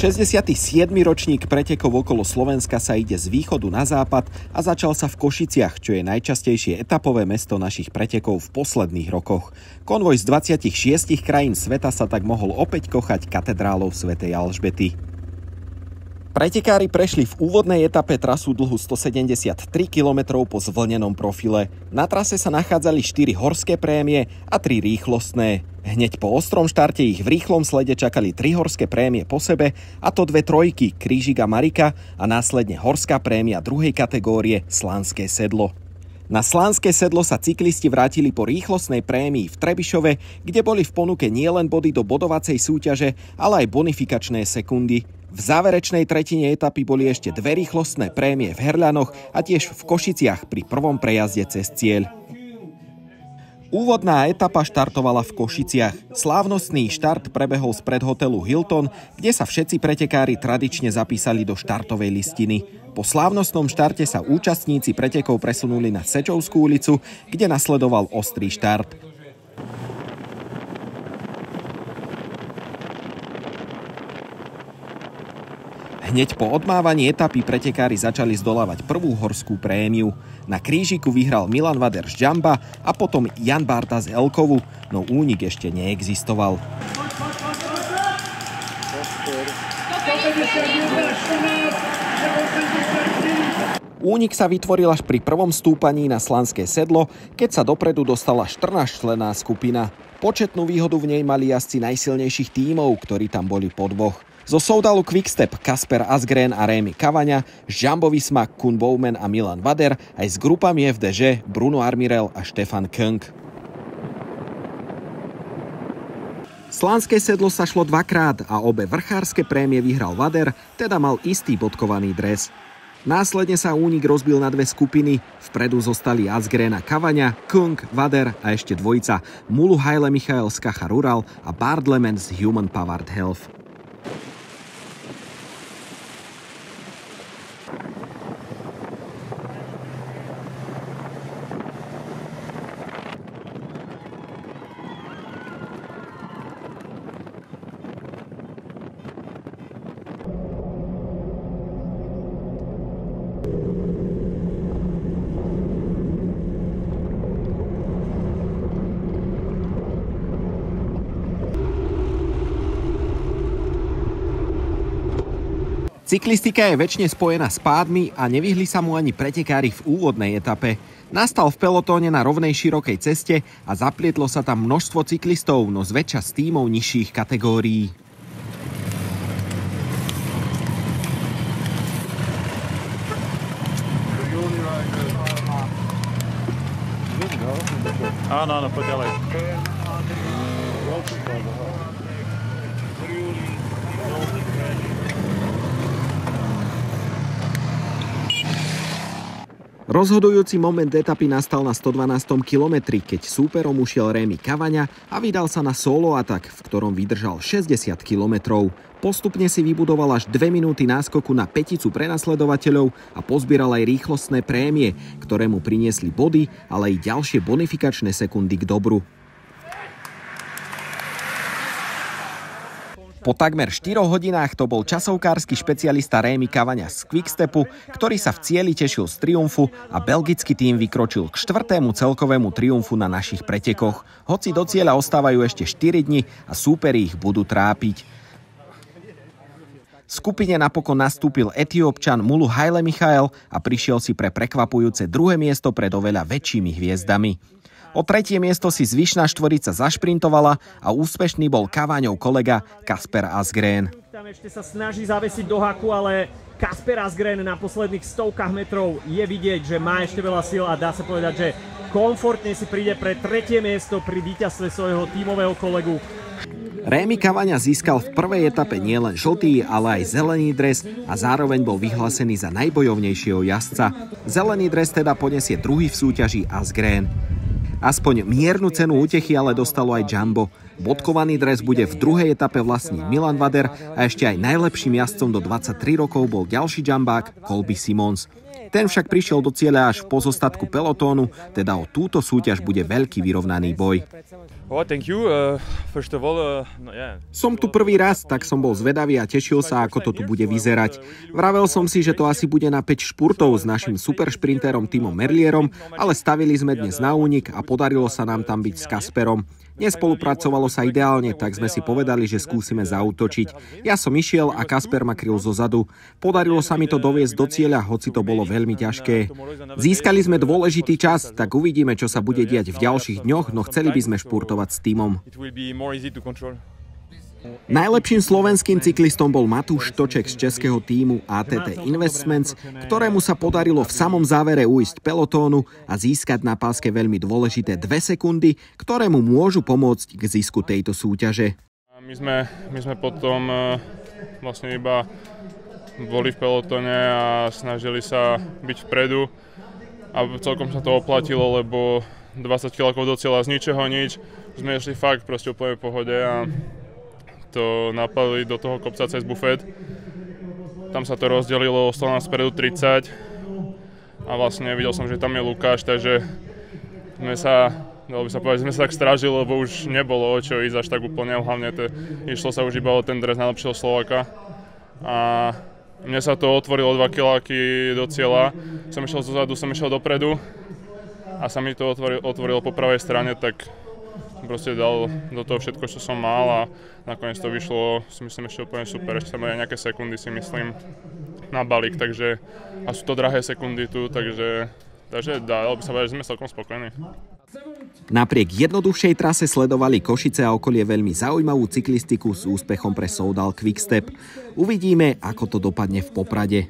67. ročník pretekov okolo Slovenska sa ide z východu na západ a začal sa v Košiciach, čo je najčastejšie etapové mesto našich pretekov v posledných rokoch. Konvoj z 26 krajín sveta sa tak mohol opäť kochať katedrálou svätej Alžbety. Pretekári prešli v úvodnej etape trasu dlhu 173 km po zvlnenom profile. Na trase sa nachádzali 4 horské prémie a 3 rýchlostné. Hneď po ostrom štarte ich v rýchlom slede čakali 3 horské prémie po sebe, a to 2 trojky, Krížik a Marika, a následne horská prémia druhej kategórie Slánske sedlo. Na Slánske sedlo sa cyklisti vrátili po rýchlostnej prémii v Trebišove, kde boli v ponuke nielen body do bodovacej súťaže, ale aj bonifikačné sekundy. V záverečnej tretine etapy boli ešte 2 rýchlostné prémie v Herľanoch a tiež v Košiciach pri prvom prejazde cez cieľ. Úvodná etapa štartovala v Košiciach. Slávnostný štart prebehol spred hotelu Hilton, kde sa všetci pretekári tradične zapísali do štartovej listiny. Po slávnostnom štarte sa účastníci pretekov presunuli na Sečovskú ulicu, kde nasledoval ostrý štart. Hneď po odmávaní etapy pretekári začali zdolávať prvú horskú prémiu. Na Krížiku vyhral Milan Vader z Jamba a potom Jan Bárta z Elkovu, no únik ešte neexistoval. Únik sa vytvoril až pri prvom stúpaní na Slánske sedlo, keď sa dopredu dostala 14-členná skupina. Početnú výhodu v nej mali jazdci najsilnejších tímov, ktorí tam boli po dvoch. Zo Soudalu Quickstep Kasper Asgreen a Rémy Cavagna, z Jumbo Visma Koen Bouwman a Milan Vader, aj s grupami FDŽ Bruno Armirel a Stefan Küng. Slánske sedlo sa šlo dvakrát a obe vrchárske prémie vyhral Vader, teda mal istý bodkovaný dres. Následne sa únik rozbil na 2 skupiny, vpredu zostali Asgreen a Cavagna, Küng, Vader a ešte dvojica Mulu Haile Michael z Caja Rural a Bart Lemen z Human Powered Health. Cyklistika je väčšine spojená s pádmi a nevyhli sa mu ani pretekári v úvodnej etape. Nastal v pelotóne na rovnej širokej ceste a zaplietlo sa tam množstvo cyklistov, no zväčša z tímov nižších kategórií. Áno, poď ďalej. Rozhodujúci moment etapy nastal na 112. kilometri, keď súperom ušiel Rémy Cavagna a vydal sa na solo atak, v ktorom vydržal 60 kilometrov. Postupne si vybudoval až 2 minúty náskoku na päticu prenasledovateľov a pozbieral aj rýchlostné prémie, ktoré mu priniesli body, ale aj ďalšie bonifikačné sekundy k dobru. Po takmer 4 hodinách to bol časovkársky špecialista Rémy Cavagna z Quickstepu, ktorý sa v cieli tešil z triumfu a belgický tím vykročil k 4. celkovému triumfu na našich pretekoch. Hoci do cieľa ostávajú ešte 4 dni a súperi ich budú trápiť. V skupine napokon nastúpil Etiópčan Mulu Haile Michael a prišiel si pre prekvapujúce 2. miesto pred oveľa väčšími hviezdami. O 3. miesto si zvyšná štvorica zašprintovala a úspešný bol Cavagnov kolega Kasper Asgreen. Tam ešte sa snaží zavesiť do haku, ale Kasper Asgreen na posledných 100 metrov je vidieť, že má ešte veľa síl a dá sa povedať, že komfortne si príde pre 3. miesto pri víťazstve svojho tímového kolegu. Rémy Cavagna získal v prvej etape nielen žltý, ale aj zelený dres a zároveň bol vyhlásený za najbojovnejšieho jazdca. Zelený dres teda poniesie druhý v súťaži Asgreen. Aspoň miernu cenu útechy ale dostalo aj Jumbo. Bodkovaný dres bude v druhej etape vlastniť Milan Vader a ešte aj najlepším jazdcom do 23 rokov bol ďalší Jumbák Colby Simons. Ten však prišiel do cieľa až v pozostatku pelotónu, teda o túto súťaž bude veľký vyrovnaný boj. Som tu prvý raz, tak som bol zvedavý a tešil sa, ako to tu bude vyzerať. Vravel som si, že to asi bude na 5 špurtov s našim superšprinterom Timom Merlierom, ale stavili sme dnes na únik a podarilo sa nám tam byť s Kasperom. Nespolupracovalo sa ideálne, tak sme si povedali, že skúsime zaútočiť. Ja som išiel a Kasper ma kryl zozadu. Podarilo sa mi to doviesť do cieľa, hoci to bolo veľmi ťažké. Získali sme dôležitý čas, tak uvidíme, čo sa bude diať v ďalších dňoch, no chceli by sme špurtovať s Timom. Najlepším slovenským cyklistom bol Matúš Toček z českého tímu ATT Investments, ktorému sa podarilo v samom závere ujsť pelotónu a získať na páske veľmi dôležité 2 sekundy, ktoré mu môžu pomôcť k zisku tejto súťaže. My sme potom vlastne iba boli v pelotóne a snažili sa byť vpredu a celkom sa to oplatilo, lebo 20 km do cieľa z ničoho nič. Sme išli fakt proste úplne v pohode a to napadli do toho kopca cez bufet. Tam sa to rozdelilo, ostalo nás vpredu 30 a vlastne videl som, že tam je Lukáš, takže sme sa tak strážili, lebo už nebolo o čo ísť až tak úplne, hlavne išlo sa už iba o ten dres najlepšieho Slováka. A mne sa to otvorilo 2 kiláky do cieľa, som išiel zozadu, som išiel dopredu a sa mi to otvorilo po pravej strane, tak proste dal do toho všetko, čo som mal a nakoniec to vyšlo, si myslím, ešte úplne super, ešte tam aj nejaké sekundy si myslím na balík, takže a sú to drahé sekundy tu, takže dalo by sa povedať, že sme celkom spokojní. Napriek jednoduchšej trase sledovali Košice a okolie veľmi zaujímavú cyklistiku s úspechom pre Soudal Quickstep. Uvidíme, ako to dopadne v Poprade.